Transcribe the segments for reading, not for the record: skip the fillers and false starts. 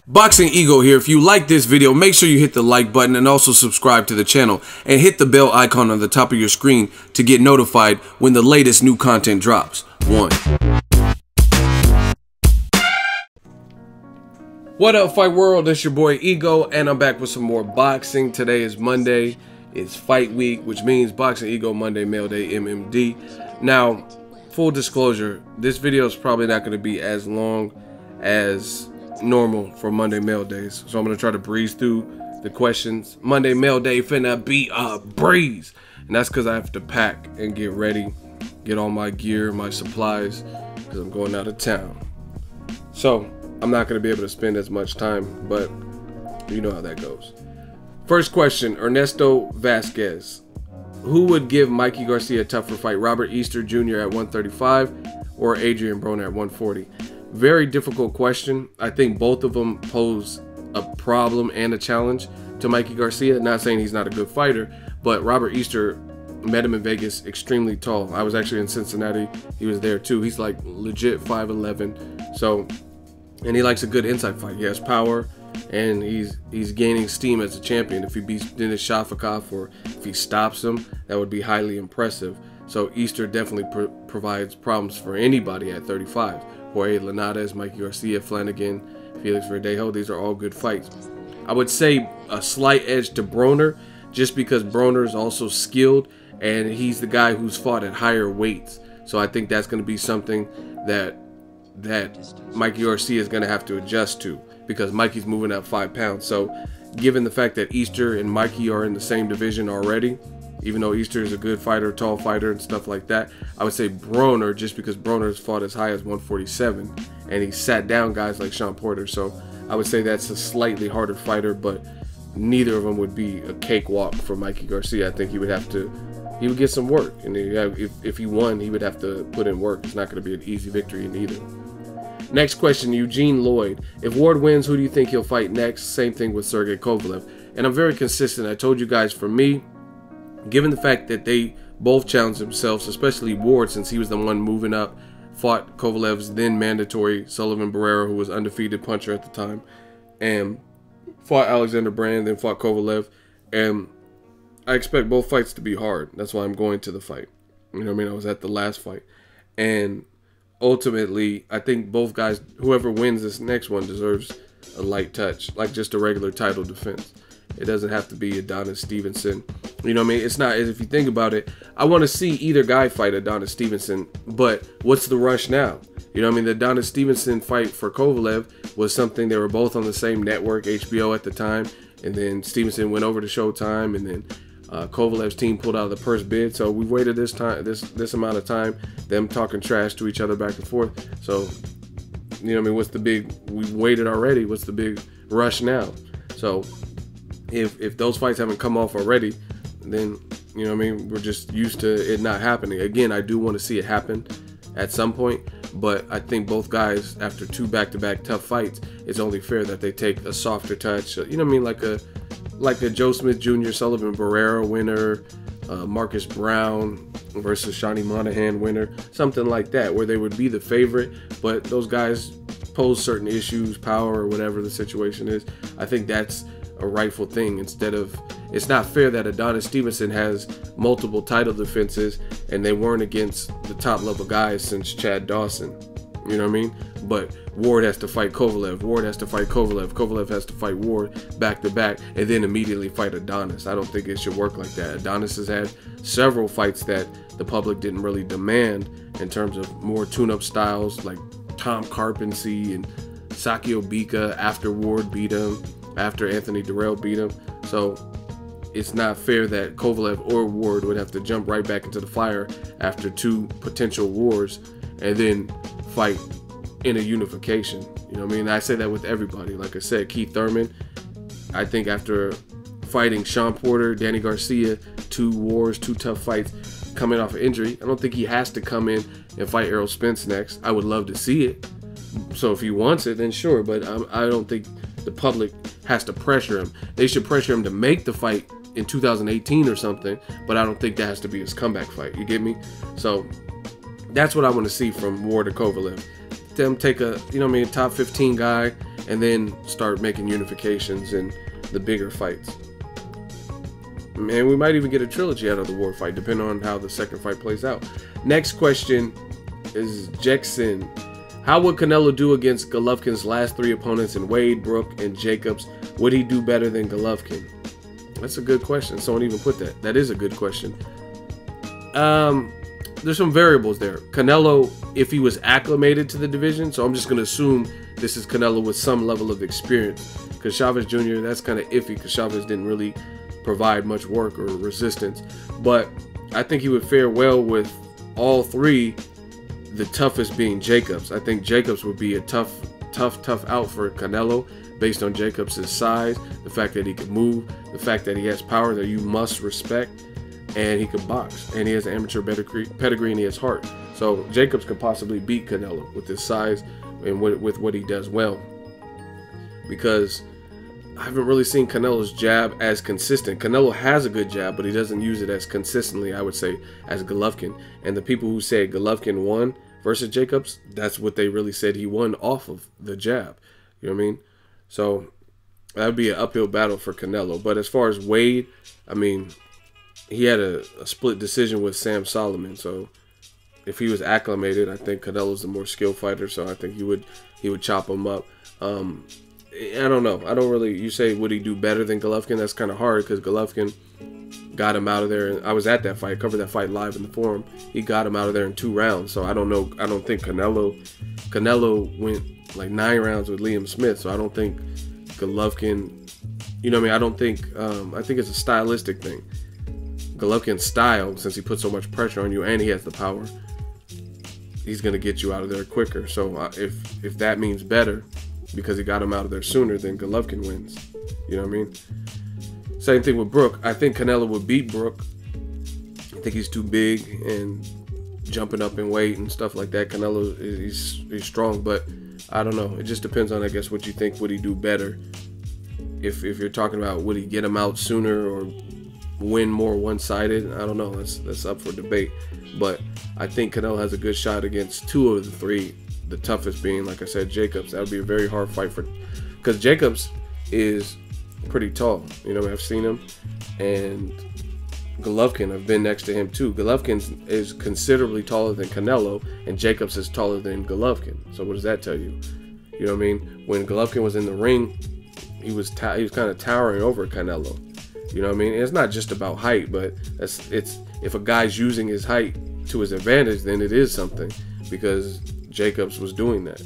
Boxingego here. If you like this video, make sure you hit the like button and also subscribe to the channel and hit the bell icon on the top of your screen to get notified when the latest new content drops. What up, Fight World? It's your boy Ego, and I'm back with some more boxing. Today is Monday. It's fight week, which means Boxingego Monday Mail Day MMD. Now, full disclosure, this video is probably not going to be as long as normal for Monday Mail Days, so I'm going to try to breeze through the questions. Monday Mail Day finna be a breeze, and that's because I have to pack and get ready, get all my gear, my supplies, because I'm going out of town. So I'm not going to be able to spend as much time, but you know how that goes. First question, Ernesto Vasquez. Who would give Mikey Garcia a tougher fight, Robert Easter Jr. at 135 or Adrien Broner at 140? Very difficult question. I think both of them pose a problem and a challenge to Mikey Garcia. Not saying he's not a good fighter, but Robert Easter met him in Vegas, extremely tall. I was actually in Cincinnati. He was there too. He's like legit 5'11". So, and he likes a good inside fight. He has power, and he's gaining steam as a champion. If he beats Denis Shafikov or if he stops him, that would be highly impressive. So Easter definitely provides problems for anybody at 35. Jorge Linares, Mikey Garcia, Flanagan, Felix Verdejo, these are all good fights. I would say a slight edge to Broner, just because Broner is also skilled and he's the guy who's fought at higher weights. So I think that's going to be something that Mikey Garcia is going to have to adjust to, because Mikey's moving up 5 pounds. So given the fact that Easter and Mikey are in the same division already, even though Easter is a good fighter, tall fighter and stuff like that, I would say Broner, just because Broner's fought as high as 147 and he sat down guys like Sean Porter. So I would say that's a slightly harder fighter, but neither of them would be a cakewalk for Mikey Garcia. I think he would get some work, and if he won, he would have to put in work. It's not going to be an easy victory in either. Next question, Eugene Lloyd. If Ward wins, who do you think he'll fight next? Same thing with Sergey Kovalev. And I'm very consistent. I told you guys, for me, given the fact that they both challenged themselves, especially Ward, since he was the one moving up, fought Kovalev's then mandatory Sullivan Barrera, who was undefeated puncher at the time, and fought Alexander Brand, then fought Kovalev. And I expect both fights to be hard. That's why I'm going to the fight. You know what I mean? I was at the last fight. And ultimately, I think both guys, whoever wins this next one, deserves a light touch, like just a regular title defense. It doesn't have to be Adonis Stevenson. You know what I mean? It's not, if you think about it, I want to see either guy fight Adonis Stevenson, but what's the rush now? You know what I mean? The Adonis Stevenson fight for Kovalev was something, they were both on the same network, HBO at the time, and then Stevenson went over to Showtime, and then Kovalev's team pulled out of the purse bid. So we waited this amount of time, them talking trash to each other back and forth. So, you know what I mean? What's the big, we waited already, what's the big rush now? So if those fights haven't come off already, then, you know what I mean, we're just used to it not happening. Again, I do want to see it happen at some point, but I think both guys, after two back-to-back tough fights, it's only fair that they take a softer touch. You know what I mean? Like a Joe Smith Jr. Sullivan Barrera winner, Marcus Brown versus Shawnee Monahan winner, something like that, where they would be the favorite, but those guys pose certain issues, power, or whatever the situation is. I think that's a rightful thing. Instead of, it's not fair that Adonis Stevenson has multiple title defenses and they weren't against the top level guys since Chad Dawson. You know what I mean? But Ward has to fight Kovalev. Ward has to fight Kovalev. Kovalev has to fight Ward back to back and then immediately fight Adonis. I don't think it should work like that. Adonis has had several fights that the public didn't really demand in terms of more tune-up styles, like Tom Carpensy and Sakio Bika after Ward beat him, after Anthony Durrell beat him. So it's not fair that Kovalev or Ward would have to jump right back into the fire after two potential wars and then fight in a unification. You know what I mean? I say that with everybody. Like I said, Keith Thurman, I think after fighting Sean Porter, Danny Garcia, two wars, two tough fights, coming off an injury, I don't think he has to come in and fight Errol Spence next. I would love to see it. So if he wants it, then sure, but I don't think the public has to pressure him. They should pressure him to make the fight in 2018 or something, but I don't think that has to be his comeback fight. You get me? So that's what I want to see from Ward to Kovalev. Them take a, you know what I mean, top 15 guy and then start making unifications in the bigger fights. And we might even get a trilogy out of the War fight, depending on how the second fight plays out. Next question is Jackson. How would Canelo do against Golovkin's last 3 opponents in Wade, Brook, and Jacobs? Would he do better than Golovkin? That's a good question. Someone even put that. That is a good question. There's some variables there. Canelo, if he was acclimated to the division, so I'm just going to assume this is Canelo with some level of experience. Because Chavez Jr., that's kind of iffy because Chavez didn't really provide much work or resistance. But I think he would fare well with all 3, the toughest being Jacobs. I think Jacobs would be a tough out for Canelo based on Jacobs' size, the fact that he can move, the fact that he has power that you must respect, and he can box, and he has an amateur pedigree, and he has heart. So Jacobs could possibly beat Canelo with his size and with what he does well, because I haven't really seen Canelo's jab as consistent. Canelo has a good jab, but he doesn't use it as consistently, I would say, as Golovkin. And the people who say Golovkin won versus Jacobs, that's what they really said, he won off of the jab. You know what I mean? So that would be an uphill battle for Canelo. But as far as Wade, I mean, he had a split decision with Sam Solomon. So if he was acclimated, I think Canelo's the more skilled fighter. So I think he would chop him up. I don't know. I don't really. You say, would he do better than Golovkin? That's kind of hard because Golovkin got him out of there. And I was at that fight, covered that fight live in the forum. He got him out of there in 2 rounds. So I don't know. I don't think Canelo went like 9 rounds with Liam Smith. So I don't think Golovkin, you know what I mean? I don't think, I think it's a stylistic thing. Golovkin's style, since he put so much pressure on you and he has the power, he's going to get you out of there quicker. So if that means better because he got him out of there sooner, then Golovkin wins. You know what I mean? Same thing with Brook. I think Canelo would beat Brook. I think he's too big and jumping up in weight and stuff like that. Canelo, he's strong, but I don't know. It just depends on, I guess, what you think. Would he do better? If you're talking about would he get him out sooner or win more one-sided, I don't know. That's up for debate. But I think Canelo has a good shot against 2 of the 3. The toughest being, like I said, Jacobs. That would be a very hard fight because Jacobs is pretty tall. You know, I've seen him, and Golovkin, I've been next to him too. Golovkin is considerably taller than Canelo, and Jacobs is taller than Golovkin. So what does that tell you? You know what I mean? When Golovkin was in the ring, he was kind of towering over Canelo. You know what I mean? And it's not just about height, but it's if a guy's using his height to his advantage, then it is something, because Jacobs was doing that.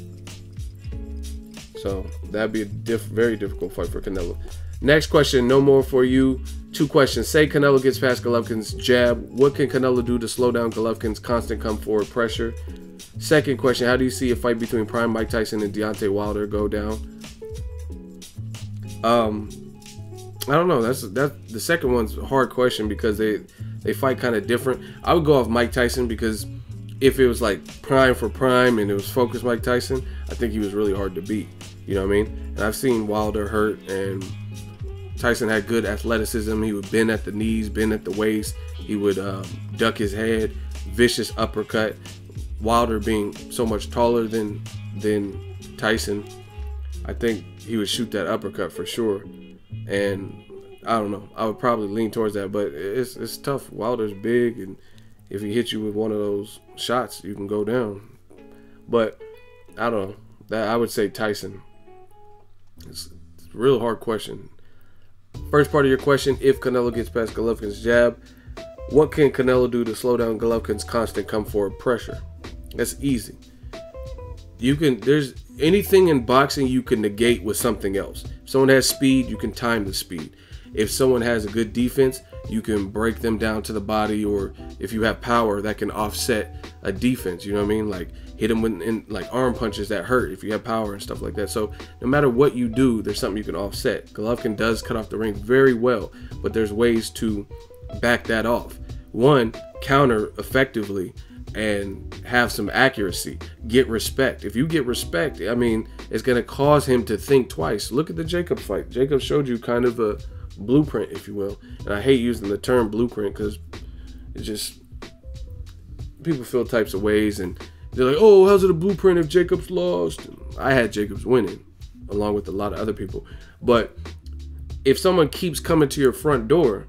So that'd be a very difficult fight for Canelo. Next question, no more for you. 2 questions. Say Canelo gets past Golovkin's jab. What can Canelo do to slow down Golovkin's constant come forward pressure? Second question, how do you see a fight between prime Mike Tyson and Deontay Wilder go down? I don't know. That's the second one's a hard question because they fight kind of different. I would go off Mike Tyson because if it was like prime for prime and it was focused Mike Tyson, I think he was really hard to beat. You know what I mean? And I've seen Wilder hurt, and Tyson had good athleticism. He would bend at the knees, bend at the waist. He would duck his head, vicious uppercut. Wilder being so much taller than Tyson, I think he would shoot that uppercut for sure. And I don't know. I would probably lean towards that, but it's tough. Wilder's big, and if he hits you with one of those shots, you can go down. But I don't know. That I would say Tyson. It's a real hard question. First part of your question, if Canelo gets past Golovkin's jab, what can Canelo do to slow down Golovkin's constant come forward pressure? That's easy. There's anything in boxing you can negate with something else. If someone has speed, you can time the speed. If someone has a good defense, you can break them down to the body, or if you have power, that can offset a defense. You know what I mean? Like hit them with like arm punches that hurt if you have power and stuff like that. So no matter what you do, there's something you can offset. Golovkin does cut off the ring very well, but there's ways to back that off. One, counter effectively and have some accuracy. Get respect. If you get respect, I mean, it's going to cause him to think twice. Look at the Jacob fight. Jacob showed you kind of a blueprint, if you will. And I hate using the term blueprint because it just, people feel types of ways and they're like, oh, how's it a blueprint if Jacobs lost? I had Jacobs winning. along with a lot of other people. But if someone keeps coming to your front door,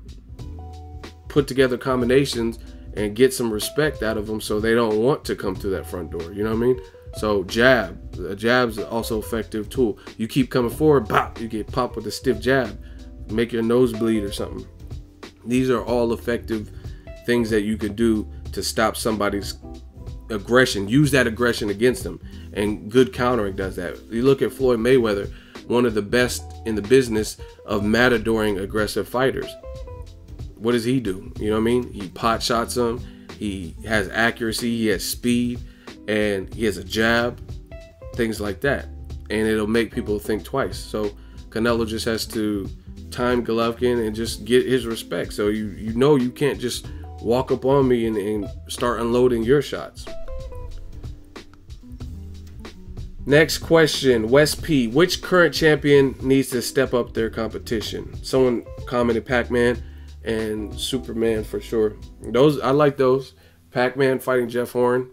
put together combinations and get some respect out of them so they don't want to come to that front door. You know what I mean? So jab. A jab's also effective tool. You keep coming forward, pop, you get popped with a stiff jab. Make your nose bleed or something. These are all effective things that you could do to stop somebody's aggression. Use that aggression against them. And good countering does that. You look at Floyd Mayweather, one of the best in the business of matadoring aggressive fighters. What does he do? You know what I mean? He pot shots them. He has accuracy. He has speed. And he has a jab. Things like that. And it'll make people think twice. So Canelo just has to time Golovkin and just get his respect. So you know you can't just walk up on me and start unloading your shots. Next question, West P. Which current champion needs to step up their competition? Someone commented Pac Man and Superman for sure. Those, I like those. Pac Man fighting Jeff Horn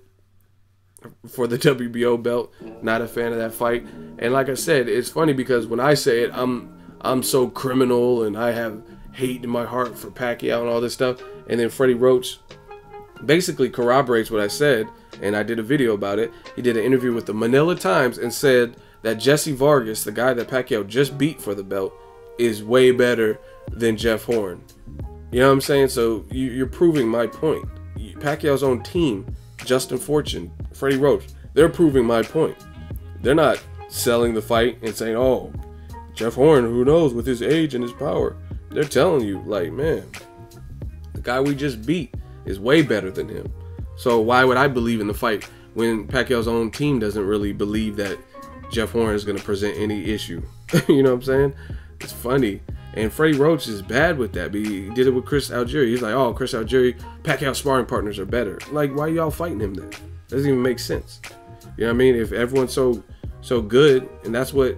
for the WBO belt. Not a fan of that fight. And like I said, it's funny because when I say it, I'm so criminal and I have hate in my heart for Pacquiao and all this stuff. And then Freddie Roach basically corroborates what I said, and I did a video about it. He did an interview with the Manila Times and said that Jesse Vargas, the guy that Pacquiao just beat for the belt, is way better than Jeff Horn. You know what I'm saying? So you're proving my point. Pacquiao's own team, Justin Fortune, Freddie Roach, they're proving my point. They're not selling the fight and saying, oh, Jeff Horn, who knows, with his age and his power. They're telling you, like, man, the guy we just beat is way better than him. So why would I believe in the fight when Pacquiao's own team doesn't really believe that Jeff Horn is going to present any issue? You know what I'm saying? It's funny. And Freddie Roach is bad with that. He did it with Chris Algieri. He's like, oh, Chris Algieri, Pacquiao sparring partners are better. Like, why y'all fighting him then? Doesn't even make sense. You know what I mean? If everyone's so good, and that's what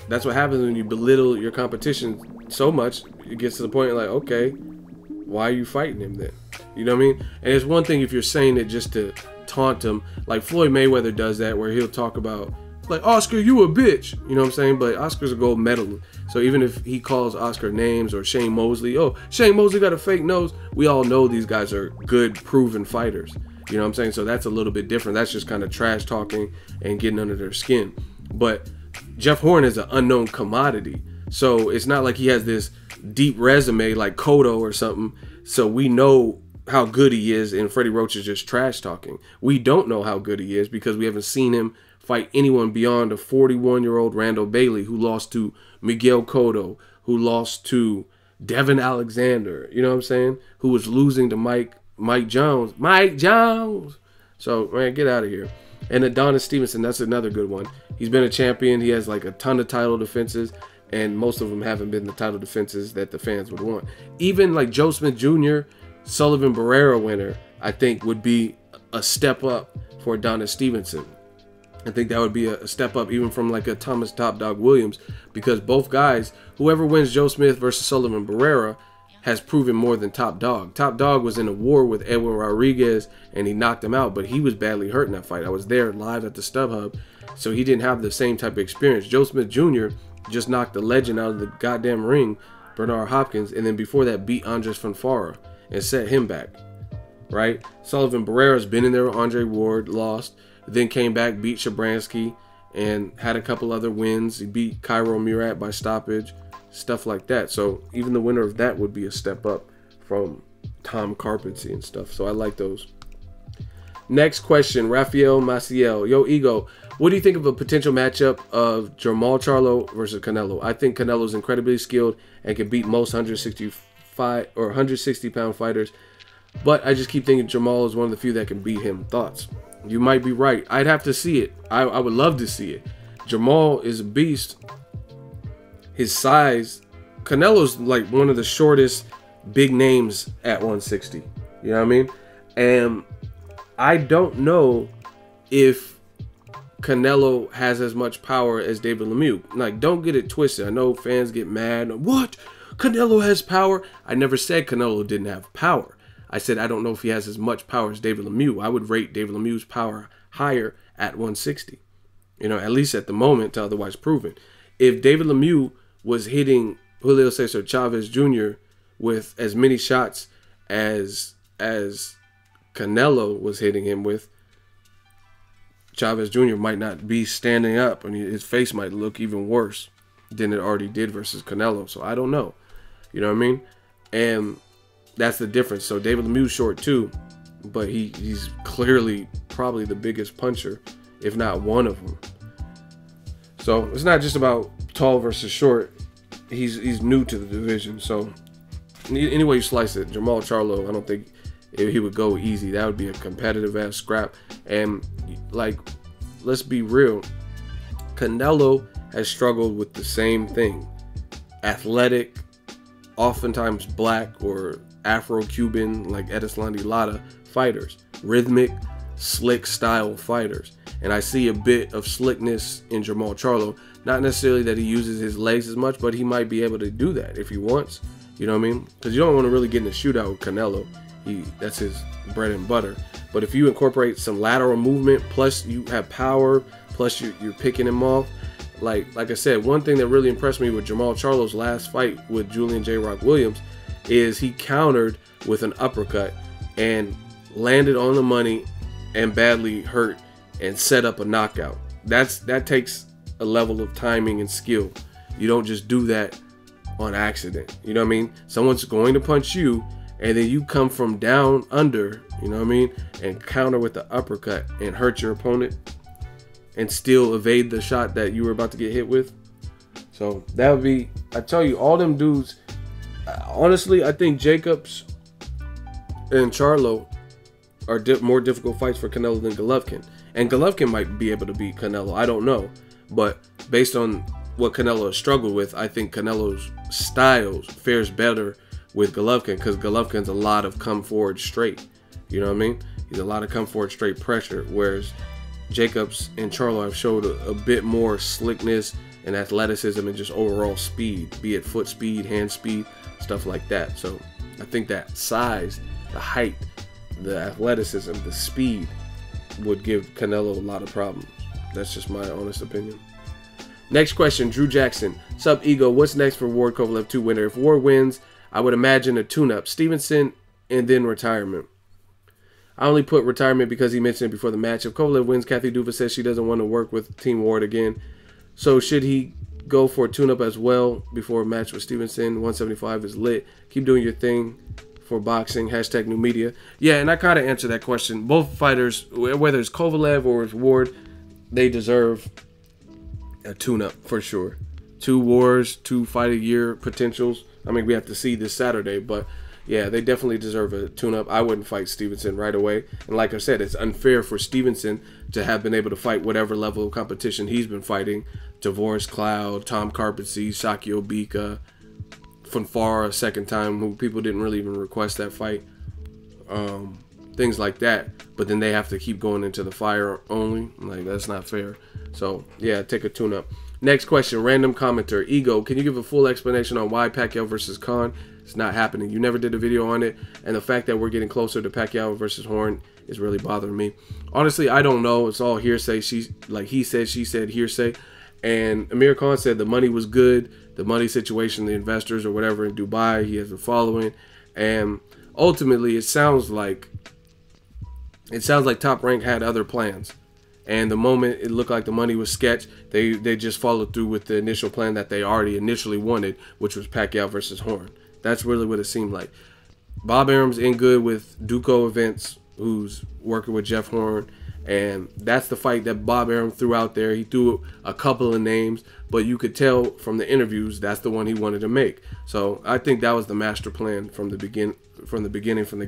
happens when you belittle your competition so much, it gets to the point like, okay, why are you fighting him then? You know what I mean? And it's one thing if you're saying it just to taunt him, like Floyd Mayweather does that, where he'll talk about, like, Oscar, you a bitch. You know what I'm saying? But Oscar's a gold medalist. So even if he calls Oscar names, or Shane Mosley, oh, Shane Mosley got a fake nose, we all know these guys are good, proven fighters. You know what I'm saying? So that's a little bit different. That's just kind of trash talking and getting under their skin. But Jeff Horn is an unknown commodity. So it's not like he has this deep resume like Cotto or something. So we know how good he is, and Freddie Roach is just trash talking. We don't know how good he is because we haven't seen him fight anyone beyond a 41-year-old Randall Bailey, who lost to Miguel Cotto, who lost to Devin Alexander, you know what I'm saying? Who was losing to Mike Jones. Mike Jones! So, man, get out of here. And Adonis Stevenson, that's another good one. He's been a champion. He has like a ton of title defenses, and most of them haven't been the title defenses that the fans would want. Even like Joe Smith Jr., Sullivan Barrera winner, I think would be a step up for Adonis Stevenson. I think that would be a step up even from like a Thomas Top Dog Williams, because both guys, whoever wins Joe Smith versus Sullivan Barrera, has proven more than Top Dog. Top Dog was in a war with Edwin Rodriguez and he knocked him out, but he was badly hurt in that fight. I was there live at the StubHub, so he didn't have the same type of experience. Joe Smith Jr. just knocked the legend out of the goddamn ring, Bernard Hopkins, and then before that beat Andres Fonfara and set him back, right? Sullivan Barrera's been in there with Andre Ward, lost, then came back, beat Shabransky, and had a couple other wins. He beat Cairo Murat by stoppage, stuff like that. So even the winner of that would be a step up from Tom Carpenter and stuff. So I like those. Next question, Rafael Maciel. Yo, Ego, what do you think of a potential matchup of Jermall Charlo versus Canelo? I think Canelo's incredibly skilled and can beat most 165 or 160-pound fighters, but I just keep thinking Jermall is one of the few that can beat him. Thoughts? You might be right. I'd have to see it. I would love to see it. Jermall is a beast. His size, Canelo's like one of the shortest big names at 160. You know what I mean? And I don't know if Canelo has as much power as David Lemieux. Like, don't get it twisted. I know fans get mad. What? Canelo has power? I never said Canelo didn't have power. I said I don't know if he has as much power as David Lemieux. I would rate David Lemieux's power higher at 160. You know, at least at the moment, to otherwise proven. if David Lemieux was hitting Julio Cesar Chavez Jr. with as many shots as Canelo was hitting him with, Chavez Jr. might not be standing up, and his face might look even worse than it already did versus Canelo. So I don't know. You know what I mean? And that's the difference. So David Lemieux's short too, but he's clearly probably the biggest puncher, if not one of them. So it's not just about tall versus short. He's new to the division. So any way you slice it, Jermall Charlo, I don't think he would go easy. That would be a competitive ass scrap. And like, let's be real, Canelo has struggled with the same thing. Athletic, oftentimes black or Afro-Cuban, like Edeslandi Lara fighters. Rhythmic, slick style fighters. And I see a bit of slickness in Jermall Charlo. Not necessarily that he uses his legs as much, but he might be able to do that if he wants. You know what I mean? Because you don't want to really get in a shootout with Canelo. That's his bread and butter. But if you incorporate some lateral movement, plus you have power, plus you're picking him off, like I said, one thing that really impressed me with Jermall Charlo's last fight with Julian J. Rock Williams is he countered with an uppercut and landed on the money and badly hurt and set up a knockout. That takes a level of timing and skill. You don't just do that on accident. You know what I mean? Someone's going to punch you, and then you come from down under, you know what I mean, and counter with the uppercut and hurt your opponent and still evade the shot that you were about to get hit with. So that would be, I tell you, all them dudes, honestly, I think Jacobs and Charlo are more difficult fights for Canelo than Golovkin. And Golovkin might be able to beat Canelo. I don't know. But based on what Canelo has struggled with, I think Canelo's styles fares better with Golovkin, because Golovkin's a lot of come forward straight. You know what I mean? He's a lot of come forward straight pressure, whereas Jacobs and Charlo have showed a bit more slickness and athleticism and just overall speed, be it foot speed, hand speed, stuff like that. So I think that size, the height, the athleticism, the speed would give Canelo a lot of problems. That's just my honest opinion. Next question, Drew Jackson. Sub Ego, what's next for Ward Kovalev 2 winner? If Ward wins, I would imagine a tune-up, Stevenson, and then retirement. I only put retirement because he mentioned it before the match. If Kovalev wins, Kathy Duva says she doesn't want to work with Team Ward again. So should he go for a tune-up as well before a match with Stevenson? 175 is lit. Keep doing your thing for boxing. Hashtag new media. Yeah, and I kind of answered that question. Both fighters, whether it's Kovalev or it's Ward, they deserve a tune-up for sure. 2 wars, 2 fight-a-year potentials. I mean, we have to see this Saturday, but yeah, they definitely deserve a tune-up. I wouldn't fight Stevenson right away. And like I said, it's unfair for Stevenson to have been able to fight whatever level of competition he's been fighting. Tavoris Cloud, Tom Carpetsy, Saki Obika, Fonfara a second time, who people didn't really even request that fight. Things like that. But then they have to keep going into the fire only. Like, that's not fair. So, yeah, take a tune-up. Next question, random commenter. Ego, can you give a full explanation on why Pacquiao versus Khan? It's not happening. You never did a video on it. And the fact that we're getting closer to Pacquiao versus Horn is really bothering me. Honestly, I don't know. It's all hearsay. He said, she said, hearsay. And Amir Khan said the money was good. The money situation, the investors or whatever in Dubai, he has a following. And ultimately, it sounds like Top Rank had other plans. And the moment it looked like the money was sketched, they just followed through with the initial plan that they already initially wanted, which was Pacquiao versus Horn. That's really what it seemed like. Bob Arum's in good with Duco Events, who's working with Jeff Horn. And that's the fight that Bob Arum threw out there. He threw a couple of names, but you could tell from the interviews that's the one he wanted to make. So I think that was the master plan from the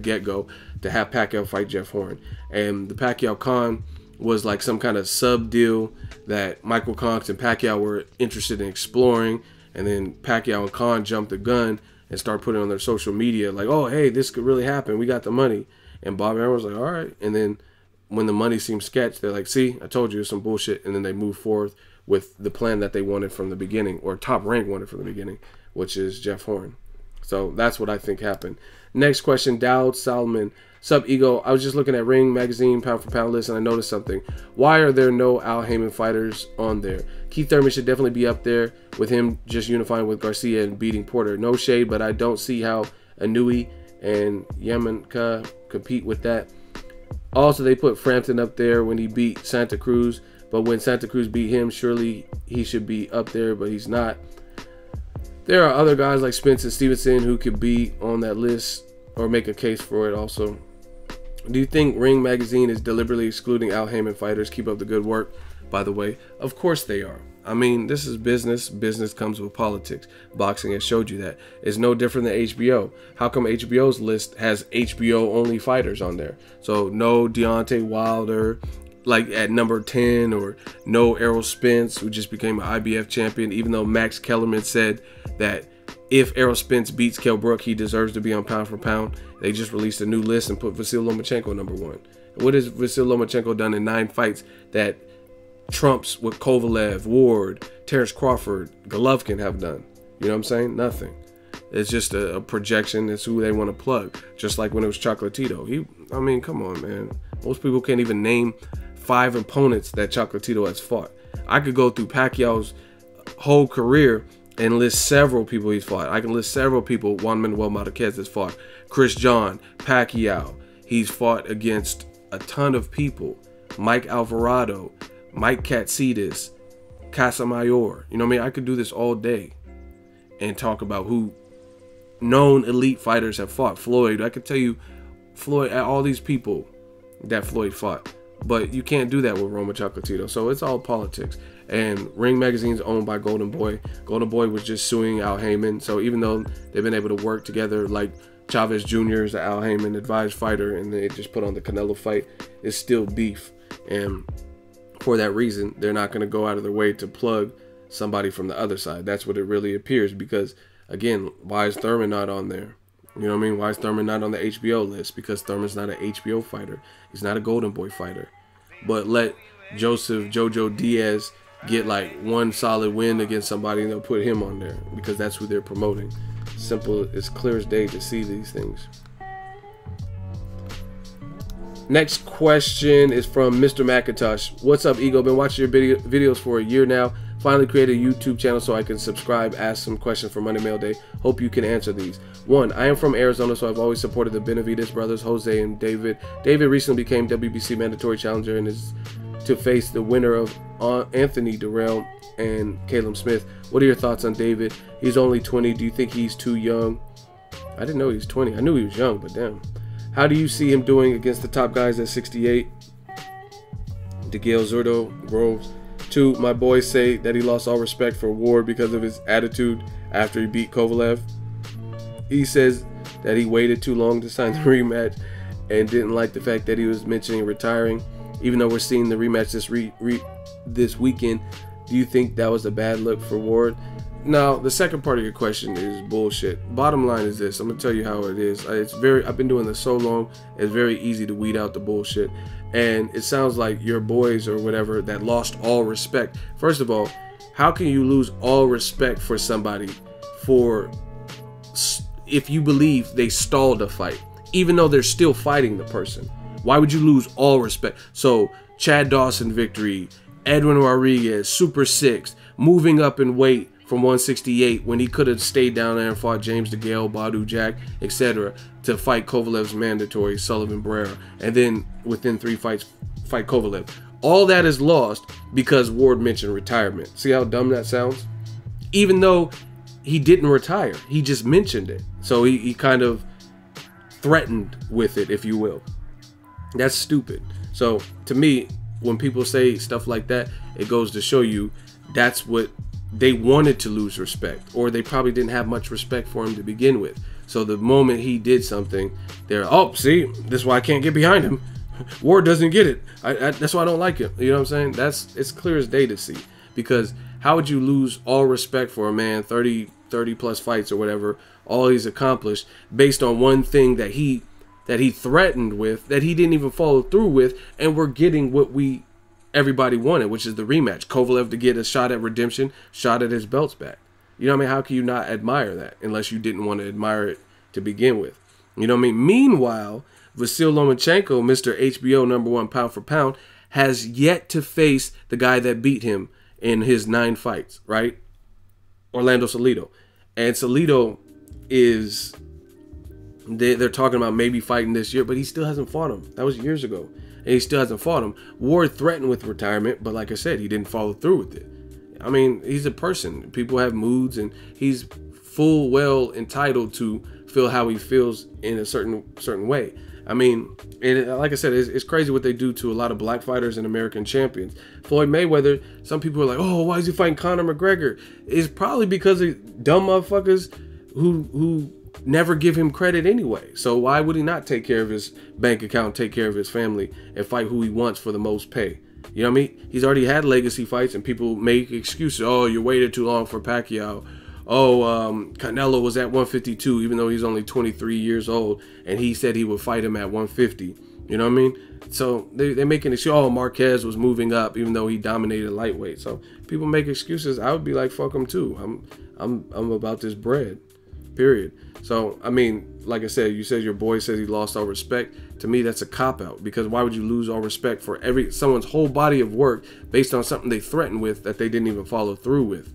get-go, to have Pacquiao fight Jeff Horn. And the Pacquiao-Khan was like some kind of sub deal that Michael Conks and Pacquiao were interested in exploring, and then Pacquiao and Khan jumped the gun and started putting on their social media like, oh, hey, this could really happen, we got the money. And Bob Arum was like, all right. And then when the money seemed sketched, they're like, see, I told you it's some bullshit. And then they moved forth with the plan that they wanted from the beginning, or Top Rank wanted from the beginning, which is Jeff Horn. So that's what I think happened. Next question, Dowd Solomon. Sup, Ego? I was just looking at Ring Magazine pound for pound list and I noticed something. Why are there no Al Haymon fighters on there? Keith Thurman should definitely be up there with him just unifying with Garcia and beating Porter. No shade, but I don't see how Anui and Yamanka compete with that. Also, they put Frampton up there when he beat Santa Cruz, but when Santa Cruz beat him, surely he should be up there, but he's not. There are other guys like Spence and Stevenson who could be on that list or make a case for it also. Do you think Ring Magazine is deliberately excluding Al Haymon fighters? Keep up the good work, by the way. Of course they are. I mean, this is business. Business comes with politics. Boxing has showed you that. It's no different than HBO. How come HBO's list has HBO-only fighters on there? So no Deontay Wilder, like at number 10, or no Errol Spence, who just became an IBF champion, even though Max Kellerman said that if Errol Spence beats Kell Brook, he deserves to be on pound for pound. They just released a new list and put Vasyl Lomachenko number 1. What has Vasyl Lomachenko done in 9 fights that trumps what Kovalev, Ward, Terrence Crawford, Golovkin have done? You know what I'm saying? Nothing. It's just a projection. It's who they want to plug. Just like when it was Chocolatito. I mean, come on, man. Most people can't even name 5 opponents that Chocolatito has fought. I could go through Pacquiao's whole career and list several people he's fought. I can list several people Juan Manuel Marquez has fought. Chris John, Pacquiao. He's fought against a ton of people. Mike Alvarado, Mike Katsidis, Casamayor. You know what I mean? I could do this all day and talk about who known elite fighters have fought. Floyd, I could tell you Floyd, all these people that Floyd fought. But you can't do that with Roma Chocolatito. So it's all politics. And Ring Magazine's owned by Golden Boy. Golden Boy was just suing Al Haymon. So even though they've been able to work together, like Chavez Jr. is an Al Haymon advised fighter, and they just put on the Canelo fight, it's still beef. And for that reason, they're not going to go out of their way to plug somebody from the other side. That's what it really appears. Because, again, why is Thurman not on there? You know what I mean? Why is Thurman not on the HBO list? Because Thurman's not an HBO fighter. He's not a Golden Boy fighter. But let Joseph Jojo Diaz get like one solid win against somebody and they'll put him on there because that's who they're promoting. Simple, it's clear as day to see these things. Next question is from Mr. McIntosh. What's up, Ego? Been watching your videos for a year now. Finally created a YouTube channel so I can subscribe, ask some questions for Monday Mail Day. Hope you can answer these. 1, I am from Arizona, so I've always supported the Benavides brothers, Jose and David. David recently became WBC mandatory challenger and is to face the winner of Anthony Durrell and Caleb Smith. What are your thoughts on David? He's only 20. Do you think he's too young? I didn't know he was 20. I knew he was young, but damn. How do you see him doing against the top guys at 68? DeGale, Zurdo, Groves. 2, my boys say that he lost all respect for Ward because of his attitude after he beat Kovalev. He says that he waited too long to sign the rematch and didn't like the fact that he was mentioning retiring. Even though we're seeing the rematch this weekend, do you think that was a bad look for Ward? Now, the second part of your question is bullshit. Bottom line is this. I'm going to tell you how it is. I've been doing this so long, it's very easy to weed out the bullshit. And it sounds like your boys or whatever that lost all respect. First of all, how can you lose all respect for somebody if you believe they stalled a fight, even though they're still fighting the person? Why would you lose all respect? So Chad Dawson victory, Edwin Rodriguez, Super 6, moving up in weight from 168 when he could have stayed down there and fought James DeGale, Badu Jack, etc. to fight Kovalev's mandatory, Sullivan Barrera, and then within 3 fights, fight Kovalev. All that is lost because Ward mentioned retirement. See how dumb that sounds? Even though he didn't retire, he just mentioned it. So he kind of threatened with it, if you will. That's stupid. So to me, when people say stuff like that, it goes to show you that's what they wanted to lose respect, or they probably didn't have much respect for him to begin with. So the moment he did something, they're, oh, see, this is why I can't get behind him. Ward doesn't get it. That's why I don't like him. You know what I'm saying? It's clear as day to see. Because how would you lose all respect for a man, 30 plus fights or whatever, all he's accomplished, based on one thing that he threatened with, that he didn't even follow through with, and we're getting what everybody wanted, which is the rematch. Kovalev to get a shot at redemption, shot at his belts back. You know what I mean? How can you not admire that unless you didn't want to admire it to begin with? You know what I mean? Meanwhile, Vasyl Lomachenko, Mr. HBO #1 pound for pound, has yet to face the guy that beat him in his 9 fights, right? Orlando Salido. And Salido is, they're talking about maybe fighting this year, but he still hasn't fought him. That was years ago. And he still hasn't fought him. Ward threatened with retirement, but like I said, he didn't follow through with it. I mean, he's a person. People have moods, and he's full well entitled to feel how he feels in a certain way. I mean, and like I said, it's crazy what they do to a lot of black fighters and American champions. Floyd Mayweather, some people are like, oh, why is he fighting Conor McGregor? It's probably because of dumb motherfuckers who never give him credit anyway. So why would he not take care of his bank account, take care of his family, and fight who he wants for the most pay? You know what I mean? He's already had legacy fights, and people make excuses. Oh, you waited too long for Pacquiao. Oh, Canelo was at 152, even though he's only 23 years old, and he said he would fight him at 150. You know what I mean? So they're making it. Oh, Marquez was moving up, even though he dominated lightweight. So people make excuses. I would be like, fuck them too. I'm about this bread. Period. So I mean, like I said, you said your boy says he lost all respect. To me, that's a cop-out, because why would you lose all respect for someone's whole body of work based on something they threatened with that they didn't even follow through with?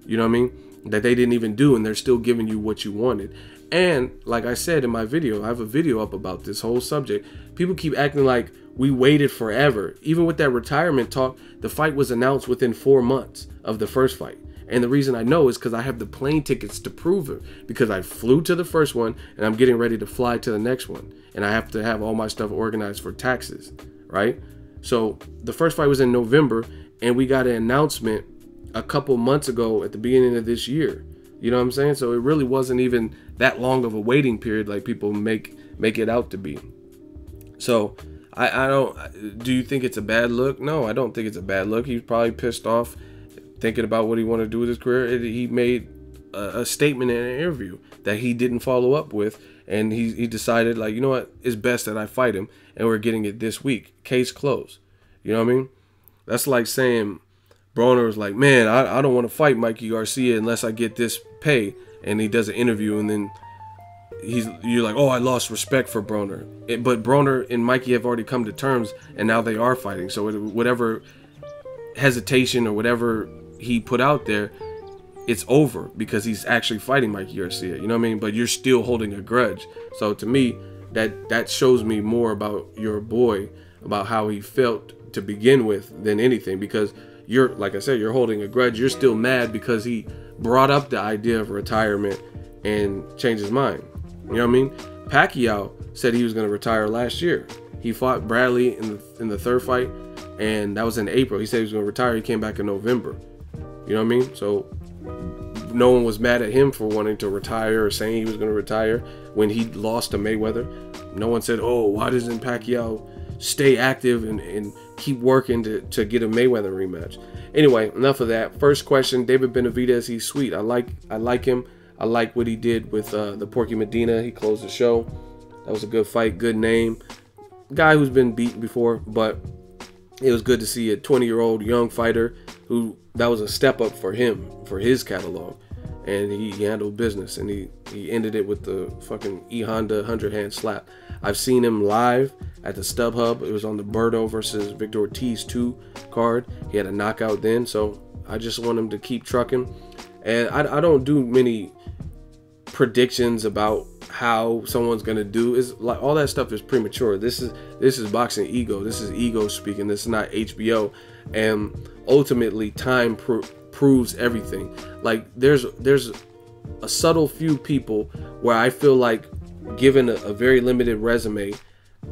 You know what I mean? That they didn't even do, and they're still giving you what you wanted. And like I said in my video, I have a video up about this whole subject. People keep acting like we waited forever. Even with that retirement talk, the fight was announced within 4 months of the first fight. And the reason I know is because I have the plane tickets to prove it, because I flew to the first one and I'm getting ready to fly to the next one. And I have to have all my stuff organized for taxes, right? So the first fight was in November, and we got an announcement a couple months ago at the beginning of this year. You know what I'm saying? So it really wasn't even that long of a waiting period like people make it out to be. So I don't, do you think it's a bad look? No, I don't think it's a bad look. He's probably pissed off, thinking about what he wanted to do with his career. He made a statement in an interview that he didn't follow up with, and he decided, like, you know what, it's best that I fight him, and we're getting it this week. Case closed. You know what I mean? That's like saying Broner was like, man, I don't want to fight Mikey Garcia unless I get this pay, and he does an interview, and then you're like, oh, I lost respect for Broner. But Broner and Mikey have already come to terms, and now they are fighting. So whatever hesitation or whatever he put out there, it's over, because he's actually fighting Mikey Garcia. You know what I mean? But you're still holding a grudge. So to me, that shows me more about your boy, about how he felt to begin with than anything, because you're, like I said, you're holding a grudge. You're still mad because he brought up the idea of retirement and changed his mind. You know what I mean? Pacquiao said he was going to retire last year. He fought Bradley in the third fight, and that was in April. He said he was going to retire. He came back in November. You know what I mean? So no one was mad at him for wanting to retire or saying he was going to retire when he lost to Mayweather. No one said, oh, why doesn't Pacquiao stay active and keep working to get a Mayweather rematch? Anyway, enough of that. First question, David Benavidez. He's sweet. I like him. I like what he did with the Porky Medina. He closed the show. That was a good fight, good name. Guy who's been beaten before, but it was good to see a 20-year-old young fighter who, that was a step up for him, for his catalog. And he handled business, and he ended it with the fucking E Honda 100-hand slap. I've seen him live at the StubHub. It was on the Berto versus Victor Ortiz 2 card. He had a knockout then, so I just want him to keep trucking. And I don't do many predictions about how someone's gonna do. Is like, all that stuff is premature. This is Boxingego. This is ego speaking. This is not HBO. And ultimately, time proves everything. Like, there's a subtle few people where I feel like, given a very limited resume,